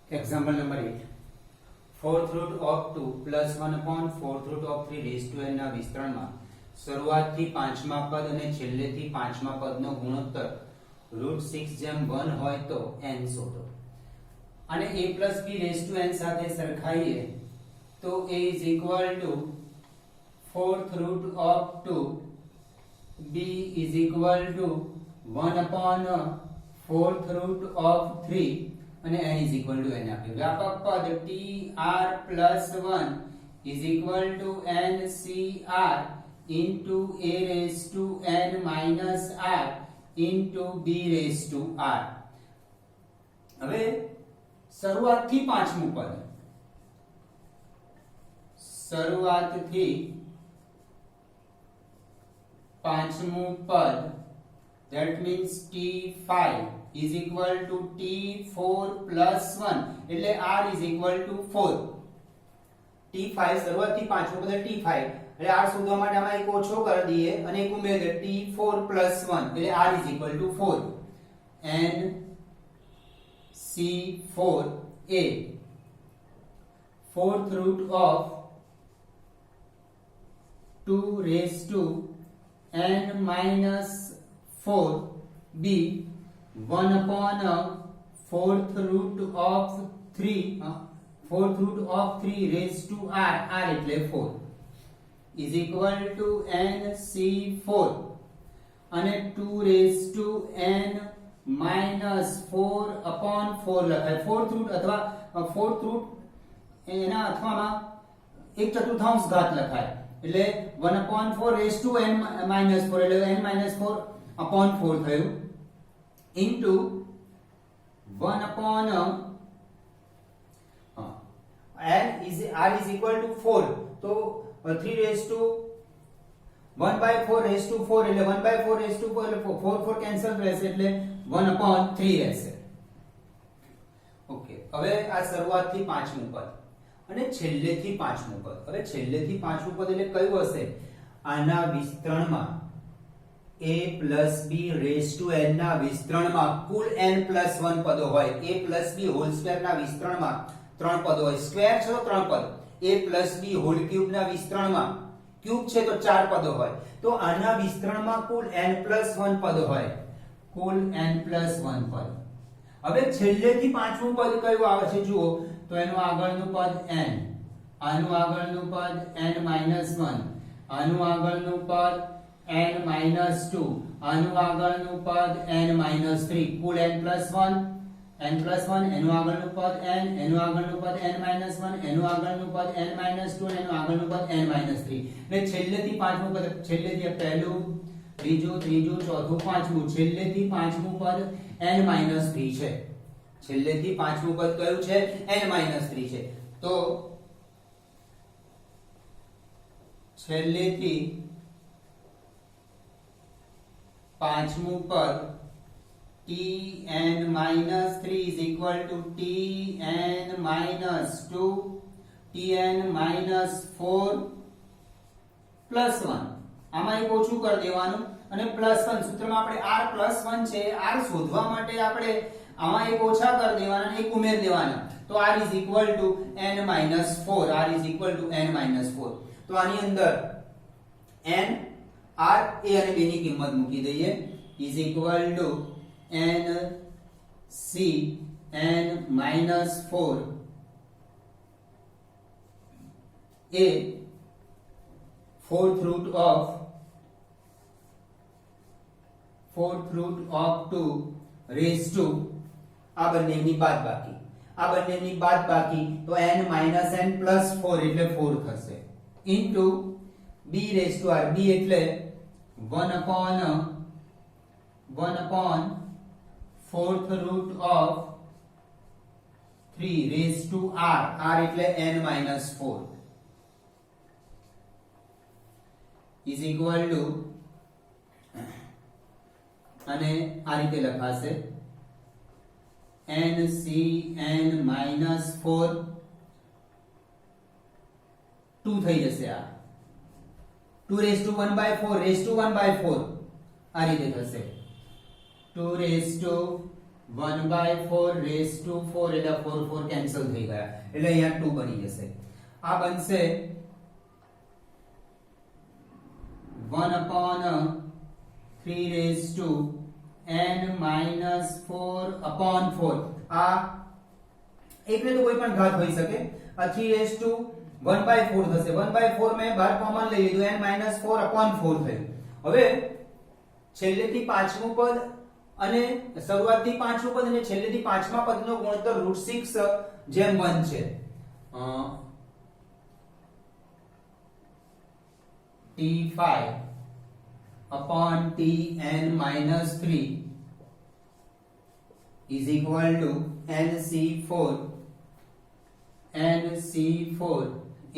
Example number 8. Fourth root of 2 plus 1 upon fourth root of 3 raised to n ના વિસ્તરણમાં શરૂઆતથી પાંચમા પદ અને છેલ્લેથી પાંચમા પદનો ગુણોત્તર √6/1 હોય તો n શોધો. અને a plus b raised to n સાથે સરખાઈએ તો a is equal to fourth root of 2, b is equal to 1 upon fourth root of 3 અને n is equal to n આપ્યું. વ્યાપક પદ tr plus 1 is equal to ncr into a raised to n minus r into b raised to r. હવે શરૂઆતથી પાંચમું પદ, શરૂઆતથી પાંચમું પદ, that means t5 is equal to t4 plus 1 એટલે r is equal to 4. t5 શરૂઆતથી પાંચમું પદ t5 એટલે r શોધવા માટે આમાં એક ઓછો કરી દઈએ અને એક ઉમેરી દે t4 plus 1 એટલે r is equal to 4 and c4a fourth root of 2 raised to n minus 4 b 1 upon fourth root of 3 raised to r એટલે 4 is equal to nc4 અને 2 raised to n minus 4 upon 4 લખાય. fourth root અથવા fourth root એના અથવામાં 1/4 ઘાત લખાય એટલે 1 upon 4 raised to n minus 4 એટલે n minus 4 upon 4 થયું into 1 upon r is equal to 4 તો 3 raised to 1 by 4 raised to 4 એટલે 1 by 4 raised to 4 એટલે 4 કેન્સલ રહેશે એટલે 1 upon 3 રહેશે. ઓકે, હવે આ શરૂઆતથી પાંચમું પદ અને છેલ્લેથી પાંચમું પદ. હવે છેલ્લેથી પાંચમું પદ એટલે કયું હશે? આના વિસ્તરણમાં a plus b raised to n ના વિસ્તરણમાં કુલ n plus 1 પદો હોય. a plus b whole square ના વિસ્તરણમાં 3 પદો હોય. સ્ક્વેર છે તો 3 પદ. a plus b whole cube ના વિસ્તરણમાં ક્યુબ છે તો 4 પદો હોય. તો આના વિસ્તરણમાં કુલ n plus 1 પદો હોય. કુલ n plus 1 પદ. હવે છેલ્લેથી પાંચમું પદ કયું આવે છે જુઓ તો એનું આગળનું પદ n, આનું આગળનું પદ n minus 1, આનું આગળનું પદ n minus 2, આનું આગળનું પદ n minus 3, કુલ n plus 1, એનું આગળનું પદ n, એનું આગળનું પદ n minus 1, એનું આગળનું પદ n minus 2 અને એનું આગળનું પદ n minus 3. એટલે છેલ્લેથી પાંચમું પદ, છેલ્લેથી પહેલું, બીજું, ત્રીજું, ચોથું, પાંચમું, છેલ્લેથી પાંચમું પદ n minus 3 છે. છેલ્લેથી પાંચમું પદ કયું છે? n minus 3 છે. તો છેલ્લેથી પાંચમું પદ tn minus 3 is equal to tn minus 2 tn minus 4 plus 1. આમાં એક ઓછું કરી દેવાનું અને પ્લસ 1 સૂત્રમાં આપણે r plus 1 છે r શોધવા માટે આપણે આમાં એક ઓછા કરી દેવાના અને એક ઉમેરી દેવાના તો r is equal to n minus 4. r is equal to n minus 4. તો આની અંદર n r a અને b ની કિંમત મૂકી દઈએ is equal to n c n minus 4 a fourth root of 2 raised to આ બંનેની બાદબાકી તો n minus n plus 4 એટલે 4 થશે into b raised to r. b એટલે 1 upon fourth root of 3 raised to r. r એટલે n minus 4 is equal to અને આ રીતે લખાશે n c n minus 4 2 થઈ જશે. આ 2 raised to 1 by 4 raised to 1 by 4 આ રીતે થશે. 2 raised to 1/4 રેઝ ટુ 4 એટલે 4 4 કેન્સલ થઈ ગયા એટલે અહીંયા 2 બની જશે. આ બનશે 1/3 રેઝ ટુ n માઈનસ 4/4. આ એકને તો કોઈ પણ ઘાત હોઈ શકે. આ 3 રેઝ ટુ 1/4 થશે. 1/4 મેં બહાર કોમન લઈ લીધું, n માઈનસ 4/4 થયું. હવે છેલ્લેથી પાંચમું પદ અને શરૂઆતથી પાંચમું પદ અને છેલ્લેથી પાંચમા પદનો ગુણોત્તર √6 જેમ 1 છે. t5 upon tn minus 3 is equal to nc4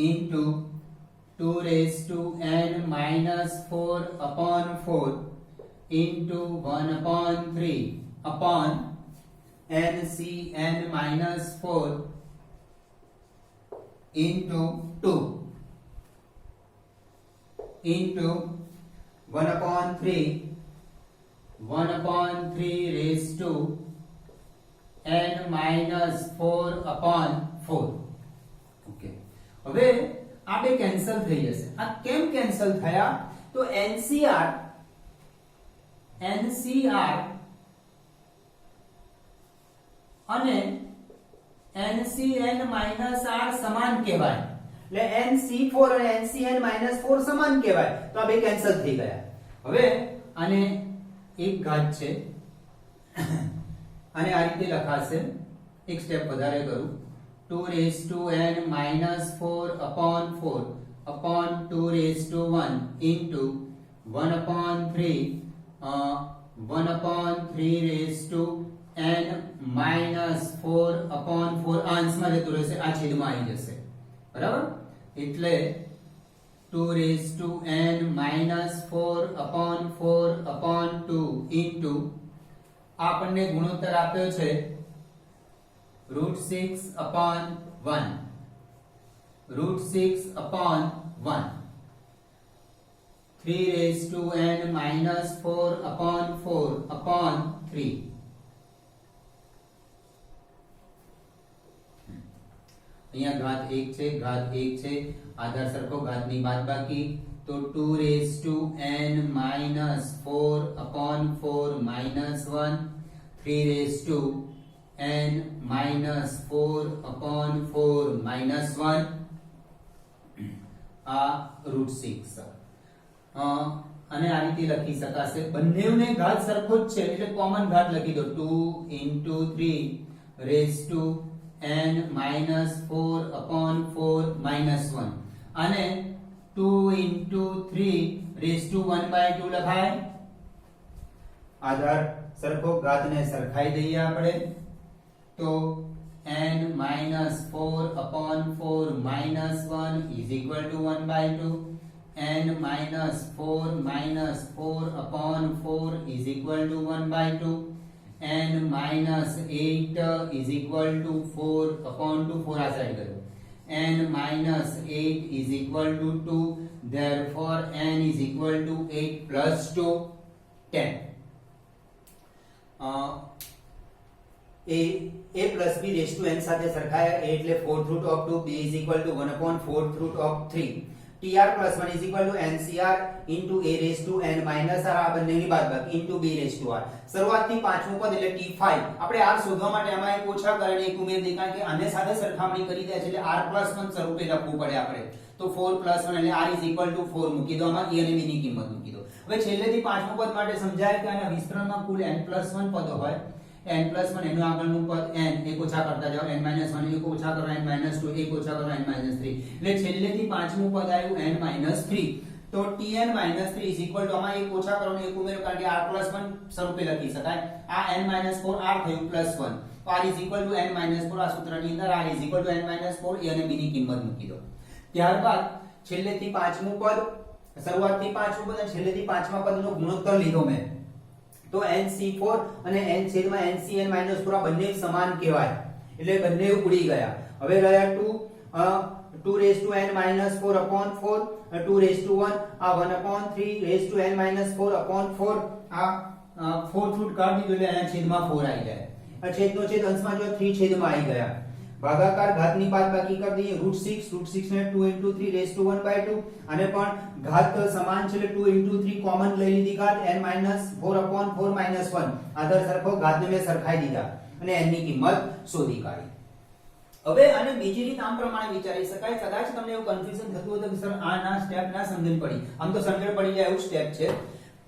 into 2 raised to n minus 4/4 into 1/3 upon ncn minus 4 into 2 into 1/3 raised to n minus 4/4. Okay, હવે આ બે કેન્સલ થઈ જશે. આ કેમ કેન્સલ થયા? તો NCR અને NCN minus R સમાન કહેવાય. એટલે NC4 અને NCN minus 4 સમાન કહેવાય. તો આ બે કેન્સલ થઈ ગયા. હવે આને એક ઘાત છે, આને આ રીતે લખાશે. એક સ્ટેપ વધારે કરું. 2 raised to n minus 4/4 upon 2 raised to 1 into 1/3 raised to n minus 4/4. અંશમાં જતું રહેશે, આ છેદમાં આવી જશે. બરાબર? એટલે 2 raised to n minus 4/4/2 into આપણને ગુણોત્તર આપ્યો છે √6/1. √6/1 3 raised to n minus 4/4/3. અહીંયા ઘાત 1 છે, ઘાત 1 છે, આધાર સરખો, ઘાતની બાદબાકી. તો 2 raised to n minus 4/4 minus 1 3 raised to n minus 4/4 minus 1 આ √6. અને આ રીતે લખી શકાશે. બંનેને ઘાત સરખો જ છે એટલે કોમન ઘાત લખી દો. 2 into 3 raised to n minus 4/4 minus 1 અને 2 into 3 raised to 1/2 લખાય. આધાર સરખો, ઘાતને સરખાઈ દઈએ આપણે. તો n minus 4/4 minus 1 is equal to 1/2. n minus 4 minus 4/4 is equal to 1/2. n minus 8 is equal to 4/2. 4 આ સાઈડ કરો. n minus 8 is equal to 2. Therefore n is equal to 8 plus 2 10. a plus b raised to n સાથે સરખાયા. a એટલે 4th root of 2, b is equal to 1/4th root of 3. tr plus 1 is equal to ncr into a raised to n minus r આ બંનેની બાદબાકી into b raised to r. શરૂઆતથી પાંચમું પદ એટલે t5. આપણે r શોધવા માટે આમાં એક ઓછા કરે અને એક ઉમેરી દઈએ, કારણ કે આને સાથે સરખામણી કરી દે છે એટલે r plus 1 સ્વરૂપે લખવું પડે આપણે. તો 4 plus 1 એટલે r is equal to 4 મૂકી દો. આમાં e અને b ની કિંમત મૂકી દો. હવે છેલ્લેથી પાંચમું પદ માટે સમજાય કે આના વિસ્તરણમાં કુલ n plus 1 પદો હોય. n plus 1 એનું આગળનું પદ n એક ઓછા કરતા જાઓ. n minus 1 એક ઓછા કરો, n minus 2 એક ઓછા કરો, n minus 3. એટલે છેલ્લેથી પાંચમું પદ આવ્યું n minus 3. તો tn minus 3 is equal to આમાં એક ઓછા કરો ને એક ઉમેરો, કારણ કે r plus 1 સ્વરૂપે લખી શકાય. આ n minus 4 r થયું plus 1. તો r is equal to n minus 4 આ સૂત્રની અંદર r is equal to n minus 4 e અને b ની કિંમત મૂકી દો. ત્યારબાદ છેલ્લેથી પાંચમું પદ, શરૂઆતથી પાંચમું પદ અને છેલ્લેથી પાંચમા પદનો ગુણોત્તર લીધો મેં. તો nc4 અને n છેદમાં ncn minus 4 આ બંને સમાન કહેવાય એટલે બંને ઉડી ગયા. હવે રહ્યા 2 raised to n minus 4/4 2 raised to 1 આ 1/3 raised to n minus 4/4 આ 4th root કાઢી દીધું એટલે એના છેદમાં 4 આવી જાય. આ છેદનો છેદ અંશમાં જો 3 છેદમાં આવી ગયા, ભાગાકાર ઘાતની બાદબાકી કરી દઈએ, √6 ને 2 * 3 રેઝ ટુ 1/2, અને પણ ઘાત સમાન છે એટલે 2 * 3 કોમન લઈ લીધી ઘાત n - 4/4 - 1, આદર સરખો ઘાતને મેં સરખાઈ દીધા અને n ની કિંમત શોધી કાઢી. હવે આને બીજી રીત આમ પ્રમાણે વિચારી શકાય, કદાચ તમને એવું કન્ફ્યુઝન થતું હોય કે સર આ ના સ્ટેપ ના સમજણ પડી, આમ તો સમજણ પડી જાય એવું સ્ટેપ છે,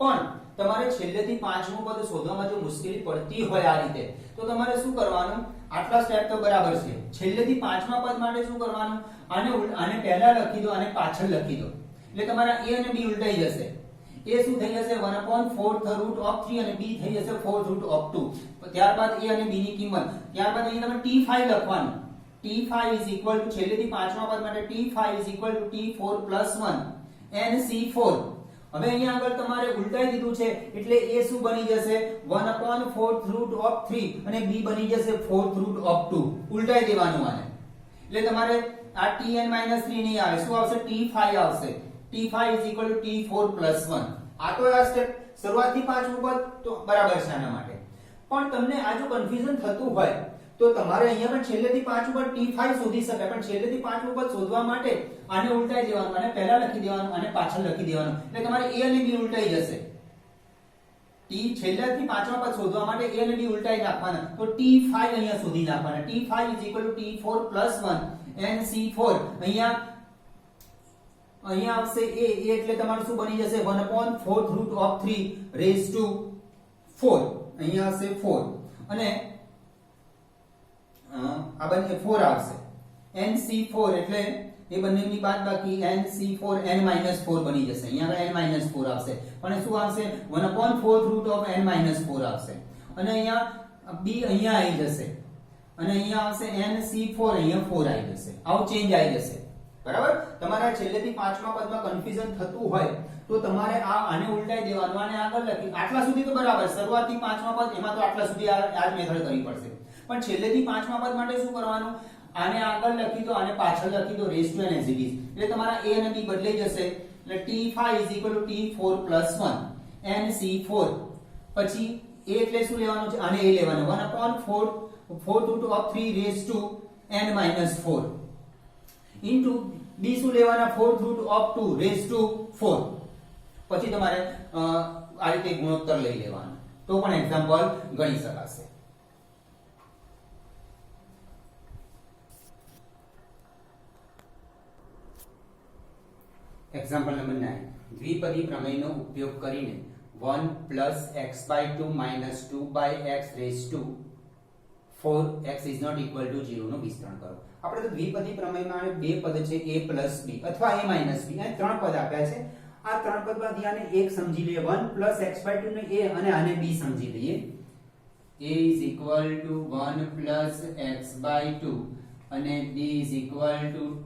પણ તમારે છેલ્લેથી પાંચમું પદ શોધવામાં જો મુશ્કેલી પડતી હોય આ રીતે, તો તમારે શું કરવાનું, આટલા સ્ટેપ તો બરાબર છે, છેલ્લેથી પાંચમા પદ માટે શું કરવાનું, આને પહેલા લખી દો અને પાછળ લખી દો, એટલે તમારા a અને b ઉલટાઈ જશે. a શું થઈ જશે 1/4 અને b થઈ જશે 4 ત્યારબાદ a અને b ની કિંમત, ત્યારબાદ અહીં તમે t5 લખવાનું, t5 છેલ્લેથી પાંચમા પદ માટે t5 t4 + 1 nc4. હવે અહીંયા આગળ તમારે ઉલટાઈ દીધું છે એટલે a શું બની જશે 1/4 અને b બની જશે 4 ઉલટાઈ દેવાનું આને, એટલે તમારે આ tn - 3 નહીં આવે, શું આવશે t5 આવશે, t5 t4 + 1. આ તો આ સ્ટેપ શરૂઆતથી પાંચમું પદ તો બરાબર છે આના માટે, પણ તમને આ જો કન્ફ્યુઝન થતું હોય તો તમારે અહીંયા પણ છેલ્લેથી પાંચમું પદ t5 શોધી શકાય, પણ છેલ્લેથી પાંચમું પદ શોધવા માટે આને ઉલટાઈ દેવાનું, આને પહેલા લખી દેવાનું અને પાછળ લખી દેવાનું, એટલે તમારે a અને b ઉલટાઈ જશે. છેલ્લેથી પાંચમા પદ શોધવા માટે a અને b ઉલટાઈ નાખવાના, તો t5 અહીંયા શોધી નાખવાના, t5 t4 + 1 nc4. અહીંયા આવશે a એટલે તમારું શું બની જશે 1/4 રેઝ ટુ 4, અહીંયા આવશે 4 અને આ બંને 4 આવશે, nc4 એટલે એ બંનેની બાદબાકી nc4 n - 4 બની જશે, અહીંયા n - 4 આવશે, પણ શું આવશે 1/4 આવશે, અને અહીંયા b અહીંયા આવી જશે અને અહીંયા આવશે nc4, અહીંયા 4 આવી જશે, આવો ચેન્જ આવી જશે. બરાબર, તમારા છેલ્લેથી પાંચમા પદમાં કન્ફ્યુઝન થતું હોય તો તમારે આને ઉલટાઈ દેવાનું, આને આગળ લખી, આટલા સુધી તો બરાબર, શરૂઆતથી પાંચમા પદ એમાં તો આટલા સુધી આ મેથડ કરવી પડશે, પણ છેલ્લેથી પાંચમા પદ માટે શું કરવાનું, આને આગળ લખી દો અને પાછળ લખી દો raise to n as it is, એટલે તમારા a અને b બદલાઈ જશે, એટલે t5 t4 + 1 nc4. પછી a એટલે શું લેવાનું છે, આને a લેવાનું 1/4 raise to n - 4 into b શું લેવાના 4 રેઝ ટુ 4. પછી તમારે આ રીતે ગુણોત્તર લઈ લેવાનો, તો પણ એક્ઝામ્પલ ગણી શકાશે. એક્ઝામ્પલ નંબર 9, દ્વિપદી પ્રમેયનો ઉપયોગ કરીને 1 + x/2 - 2x rays two 4x ≠ = 0 નું વિસ્તરણ કરો. આપણે તો દ્વિપદી પ્રમેયમાં બે પદ છે a + b અથવા a - b, આ ત્રણ પદ આપ્યા છે, આ ત્રણ પદમાંથી આને એક સમજી લઈએ, 1 + x/2 ને a અને આને b સમજી લઈએ. a = 1 + x/2 અને b =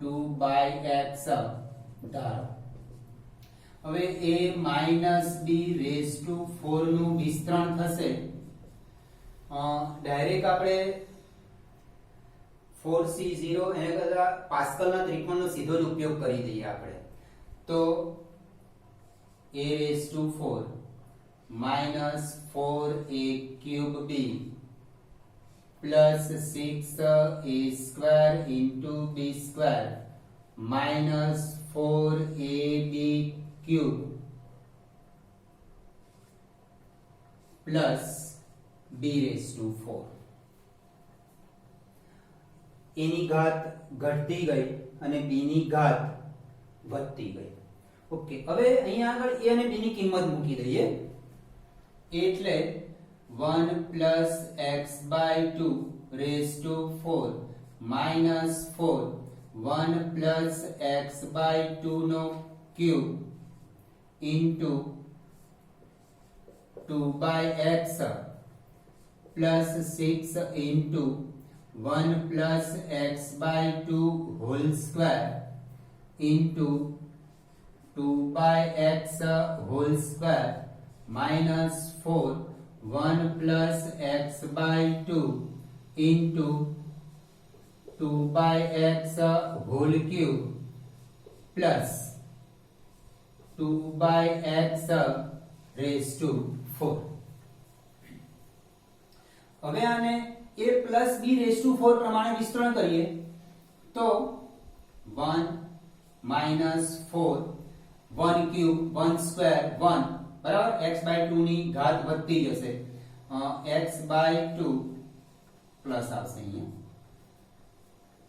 2/x ધારો. હવે a - b રેઝ ટુ 4 નું વિસ્તરણ થશે, ડાયરેક્ટ આપણે 4c0 એને કરતા પાસ્કલના ત્રિકોણનો સીધો જ ઉપયોગ કરી દઈએ આપણે, તો a⁴ - 4a³ b + 6a² b² - 4ab³ plus b⁴. a ની ઘાત ઘટતી ગઈ અને b ની ઘાત વધતી ગઈ. ઓકે, હવે અહીંયા આગળ a અને b ની કિંમત મૂકી દઈએ, એટલે 1 + x/2 rays two 4 - 4 1 + x/2 no cube into 2/x plus 6 into 1 plus x/2 whole square into 2/x whole square minus 4 1 plus x/2 into 2/x whole cube plus 2/x raised to 4. હવે આને a plus b raised to 4 પ્રમાણે વિસ્તરણ કરીએ તો 1 minus 4 1 cube 1 square 1 બરાબર x by 2 ની ઘાત વધતી જશે x by 2 પ્લસ આવશે અહીંયા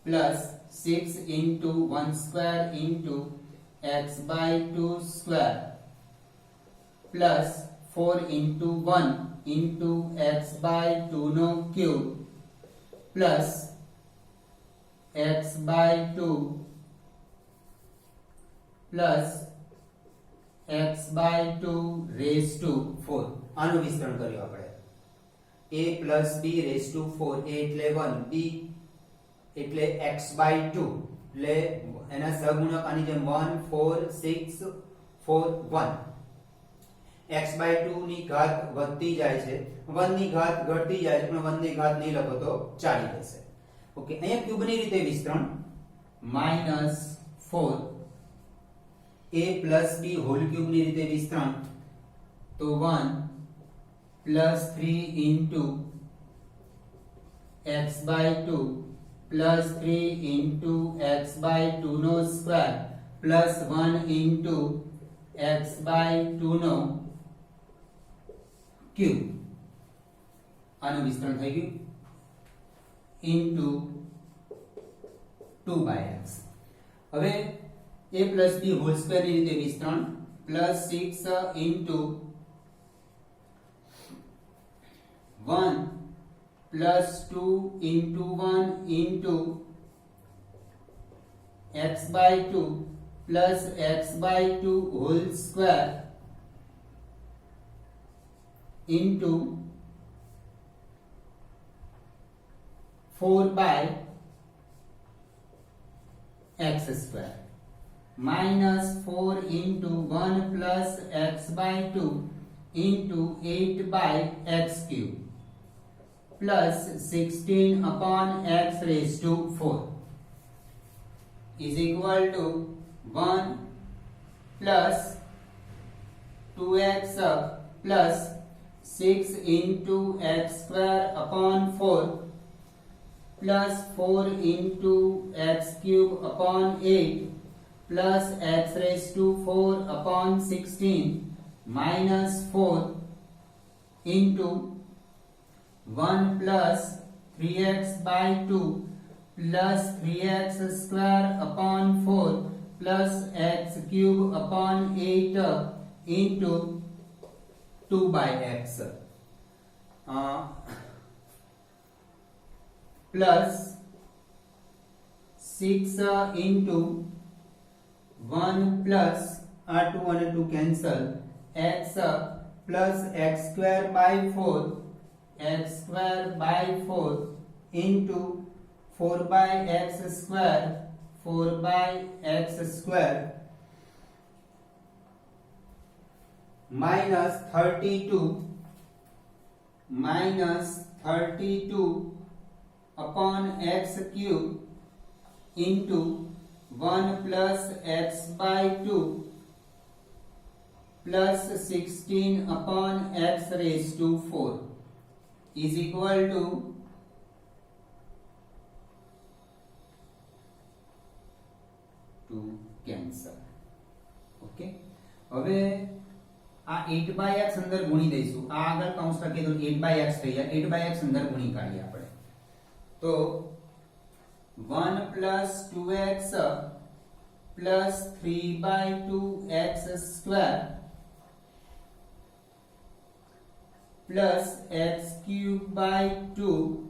plus 6 into 1 square into x by 2 square plus 4 into 1 into x by 2 no cube plus x by 2 plus x by 2 raised to 4 આનું વિસ્તરણ કર્યું આપણે a plus b raised to 4 a એટલે 1 b એટલે x by 2 એટલે એના સહગુણક આની જેમ 1 4 6 4 1 x by 2 ની ઘાત વધતી જાય છે 1 ની ઘાત ઘટતી જાય છે પણ 1 ની ઘાત નહીં લખો તો ચાલી જશે ઓકે અહીંયા ક્યુબ ની રીતે વિસ્તરણ -4 a plus b whole cube ની રીતે વિસ્તરણ તો 1 plus 3 into x by 2 plus 3 into x by 2 no square plus 1 into x by 2 no cube આનું વિસ્તરણ થઈ ગયું into 2 by x હવે a plus b whole square ની રીતે વિસ્તરણ plus 6 into 1 plus 2 into 1 into x by 2 plus x by 2 whole square into 4 by x square minus 4 into 1 plus x by 2 into 8 by x cube plus 16 upon x raised to 4 is equal to 1 plus 2x plus 6 into x square upon 4 plus 4 into x cube upon 8 plus x raised to 4 upon 16 minus 4 into 1 plus 3x by 2 plus 3x square upon 4 plus x cube upon 8 into 2 by x plus 6 into 1 plus 2 and 2 cancel x plus x square by 4 x square by 4 into 4 by x square 4 by x square minus 32 upon x cube into 1 plus x by 2 plus 16 upon x raised to 4 is equal to 2 cancel okay હવે આ 8 by x અંદર ગુણી દઈશું આ આગળ કૌંસ લખીએ તો 8 by x થઈ જાય 8 by x અંદર ગુણી કાઢીએ આપણે તો 1 plus 2x plus 3 by 2x square plus x cube by 2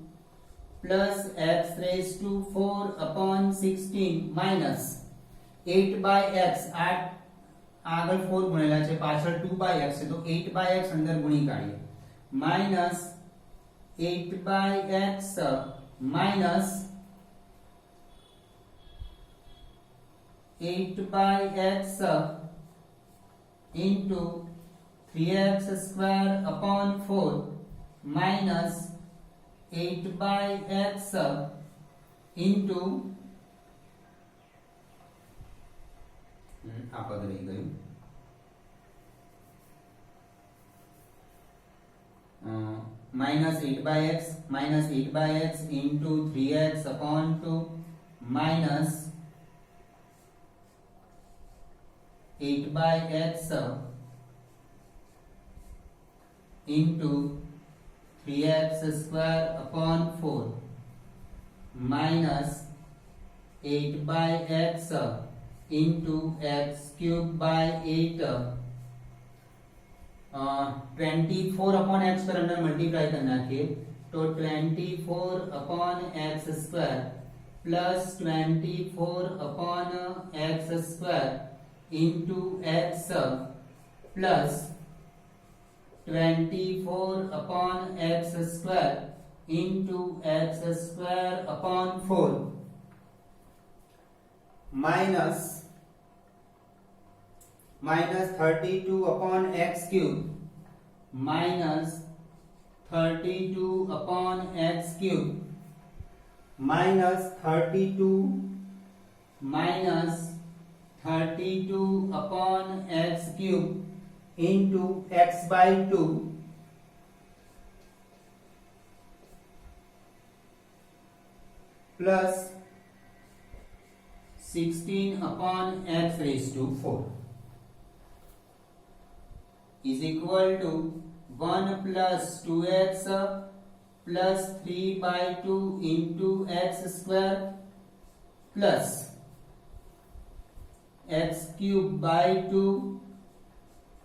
plus x raised to 4 upon 16 minus 8 by x આગળ 4 ગુણેલા છે પાછળ 2 by x છે તો 8 by x અંદર ગુણી કાઢીએ minus 8 by x minus 8 by x into 3x square upon 4 minus 8 by x into આ પદ રહી ગયું minus 8 by x into 3x upon 2 minus 8 by x into 3x square upon 4 minus 8 by x into x cube by 8 24 upon x पर अंदर multiply करना है तो 24 upon x square plus 24 upon x square into x plus 24 upon x square into x square upon 4 minus 32 upon x cube minus 32 upon x cube minus 32 upon x cube into x by 2 plus 16 upon x raised to 4 is equal to 1 plus 2x plus 3 by 2 into x square plus x cube by 2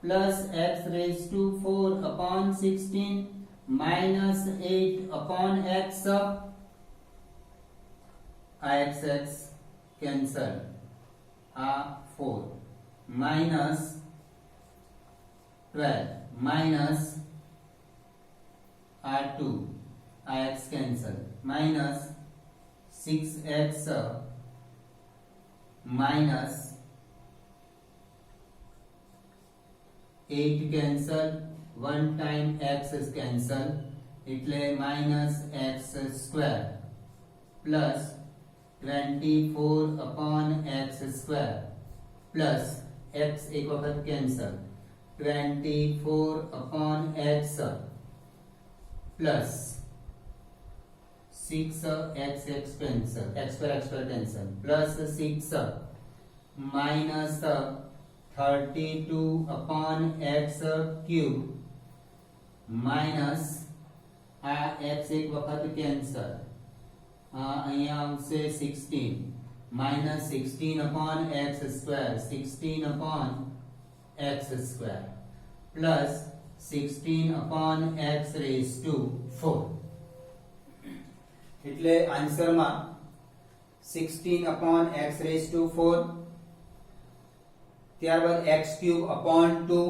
plus x raised to 4 upon 16 minus 8 upon x x cancel 4 minus 12 minus R2 Ix cancel minus 6x minus 8 cancel 1 time x is cancel એટલે minus x square plus 24 upon x square plus x एक वक्त cancel 24 upon x plus 6 x cancel x square cancel plus 6 minus 32 upon x cube minus x एक वक्त cancel અહીંયા આવશે 16 minus 16 upon x square 16 upon x square plus 16 upon x raised to 4 એટલે answer માં 16 upon x raised to 4 ત્યારબાદ x cube upon 2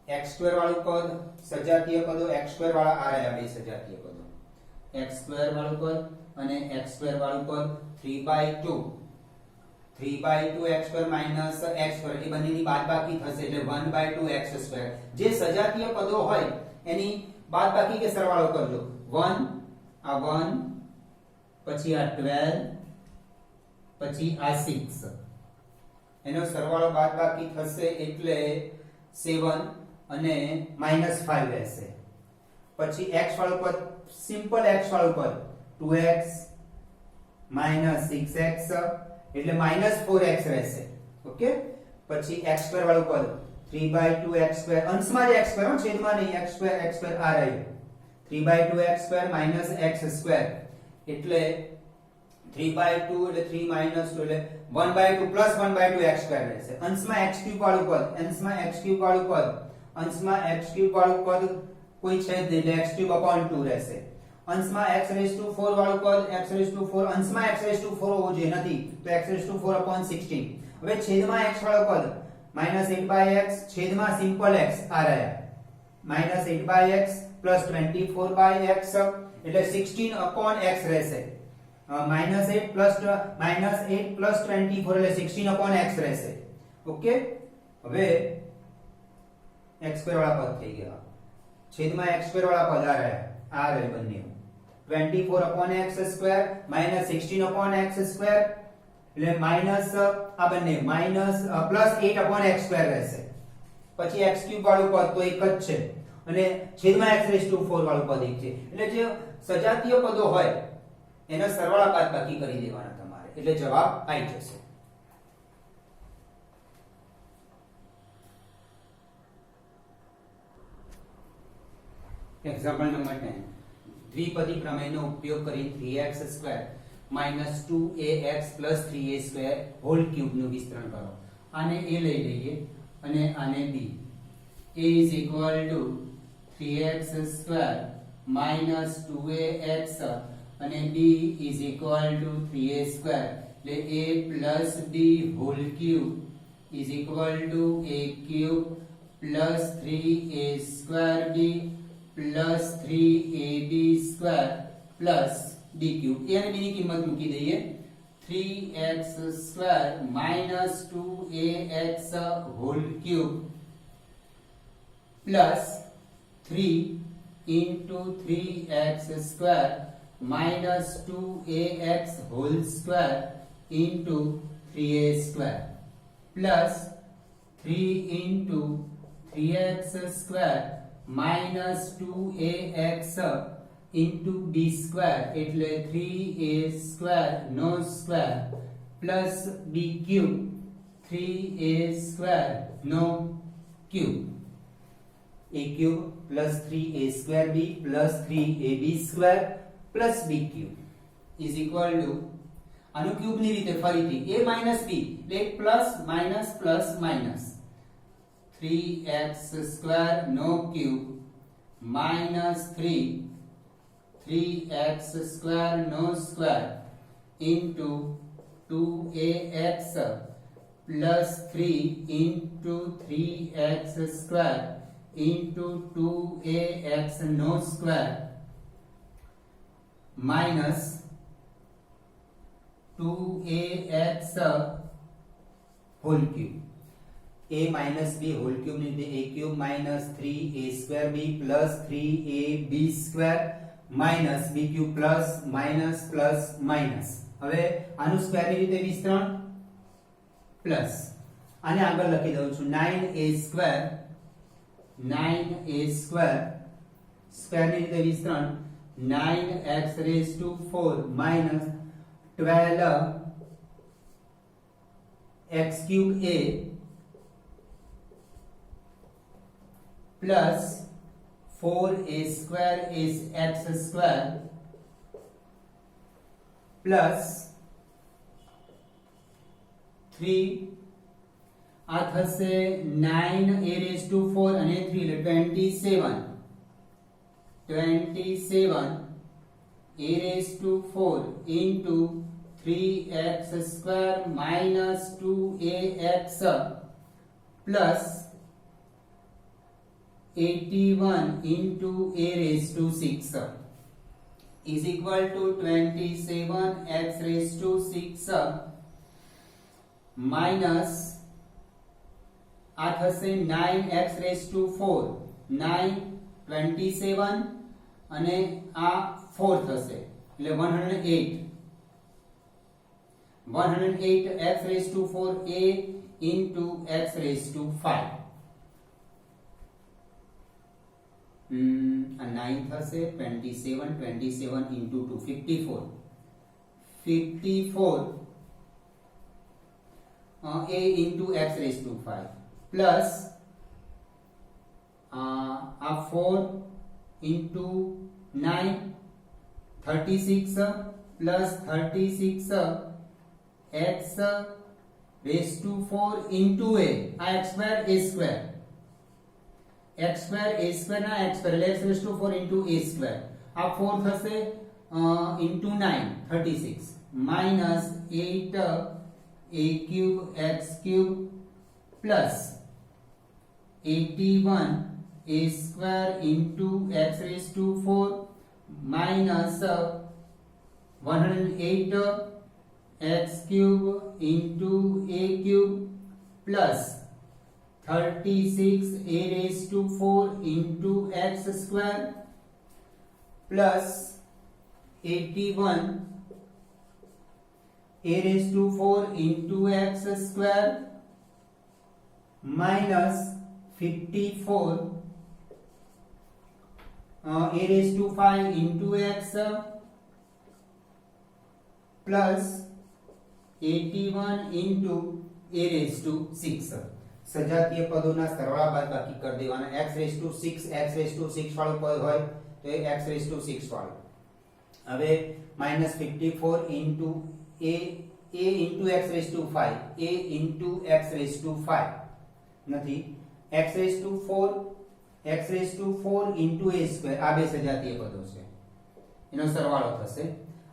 x square વાળું પદ સજાતીય પદો x square વાળા આ રહ્યા બે સજાતીય પદો x square વાળું પદ અને x square વાળું પદ 3/2 x square minus x square એ બંનેની બાદબાકી થશે એટલે 1/2 x square જે સજાતીય પદો હોય એની બાદબાકી કે સરવાળો કરજો 1 આ 1 પછી આ 12 પછી આ 6 એનો સરવાળો બાદબાકી થશે એટલે 7 અને -5 રહેશે પછી x વાળું પદ સિમ્પલ x વાળું પદ 2x - 6x એટલે -4x રહેશે ઓકે પછી x સ્ક્વેર વાળું પદ 3/2 x સ્ક્વેર અંશમાં જ x સ્ક્વેર છેદમાં નહીં x સ્ક્વેર આ રહ્યું 3/2 x સ્ક્વેર - x સ્ક્વેર એટલે 3/2 એટલે 3 - 2 એટલે 1/2 + 1/2 x સ્ક્વેર રહેશે અંશમાં x ક્યુબ વાળું પદ કોઈ છે જ એટલે x ક્યુબ upon 2 રહેશે અંશમાં x raised to 4 વાળું પદ x raised to 4 અંશમાં x raised to 4 હોવો જોઈએ નથી તો x raised to 4 upon 16 હવે છેદમાં x વાળું પદ -8/x છેદમાં સિમ્પલ x આ રહ્યા -8/x + 24/x એટલે 16 upon x રહેશે -8 + 24 એટલે 16 upon x રહેશે ઓકે હવે x સ્ક્વેર વાળા પદ થઈ ગયા છેદમાં x સ્ક્વેર વાળા પદ આ રહે બંને 24 upon x square - 16 upon x square એટલે માઈનસ આ બંને માઈનસ પ્લસ 8/x² રહેશે, પછી x³ વાળું પદ તો એક જ છે અને છેદમાં x⁴ વાળું પદ એક છે, એટલે જે સજાતીય પદો હોય એનો સરવાળા બાદબાકી કરી દેવાના તમારે, એટલે જવાબ આવી જશે. Example number 10. દ્વિપદી પ્રમેયનો ઉપયોગ કરી 3x² -2ax 3a² hall cube નું વિસ્તરણ કરો. આને a લઈ લઈએ અને આને b. a is equal to 3x² -2ax અને b is equal to 3a², એટલે a plus b whole cube is equal to a³ plus 3a²b plus 3ab² plus b³ a અને b ની કિંમત મૂકી દઈએ. 3x² -2ax whole cube plus 3 into 3x² -2ax whole square into 3a² plus 3 into 3x² -2ax into b² એટલે 3a² no square plus b³ 3a² no cube, a³ plus 3a²b plus 3ab² plus b³ is equal to આનું cube ની રીતે ફરીથી a minus b એટલે plus minus plus minus 3x² no cube minus 3x² no square into 2ax plus 3 into 3x² into 2ax no square minus 2ax whole cube. a minus b whole cube ની રીતે a³ minus 3a²b plus 3ab² minus b³ plus minus plus minus. હવે આનું square ની રીતે વિસ્તરણ plus આને આગળ લખી દઉં છું 9a² સ્ક્વેર ની રીતે વિસ્તરણ 9x⁴ minus 12x³ plus 4a² is x² plus 3 આ થશે 9a⁴ અને 3 એટલે 27 a⁴ into 3x² minus 2ax plus 81 into a⁶ is equal to 27x⁶ minus આ થશે 9x⁴ 9 27 અને આ 4 થશે એટલે 108x⁴a into x⁵ આ 9 થશે 27 into 2 54 a into x⁵ plus આ 4 into 9 36 plus 36 x⁴ into a આ x² a² ના x² એટલે x⁴ into a² આ 4 થશે into 9 36 minus 8 a³ x³ plus 81 a² into x⁴ minus 108 x³ into a³ plus 36 a⁴ into x² plus 81 a raised to 4 into x square minus 54 a raised to 5 into x plus 81 into a raised to 6 સજાતીય પદોના સરવાળા બાદબાકી કરી દેવાના x raised to 6 x raised to 6 વાળું પદ હોય તો એ x raised to 6 વાળું હવે -54 into a into x raised to 5 a into x raised to 5 નથી x raised to 4 x raised to 4 into a square આ બે સજાતીય પદો છે એનો સરવાળો થશે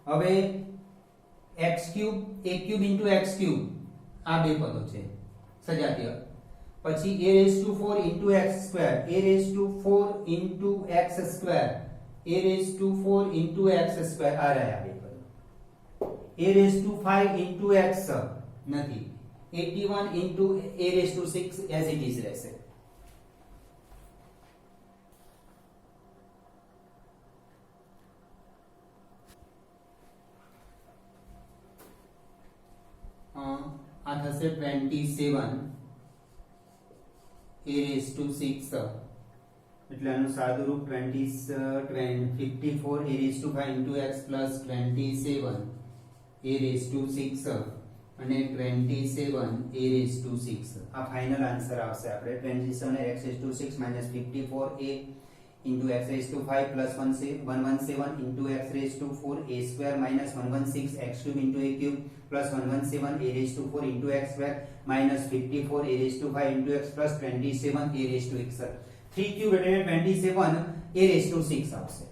હવે x cube a cube into x cube આ બે પદો છે સજાતીય પછી a raised to 4 into x square a raised to 4 into x square a raised to 4 into x square આ રહ્યા બે પદો a raised to 5 into x નથી 81 into a raised to 6 as it is રહેશે આ થશે 27 a raised to 6 એટલે આનું સાદું રૂપ 54 a raised to 5 into x plus 27 a raised to 6 અને 27 a raised to 6 આ ફાઇનલ આન્સર આવશે આપણે 27 x raised to 6 minus 54 a into x raised to 5 plus 117 into x raised to 4 a square minus 116 x cube into a cube plus 117 a raised to 4 into x square minus 54 a raised to 5 into x plus 27 a raised to x 3 cube એટલે 27 a raised to 6 આવશે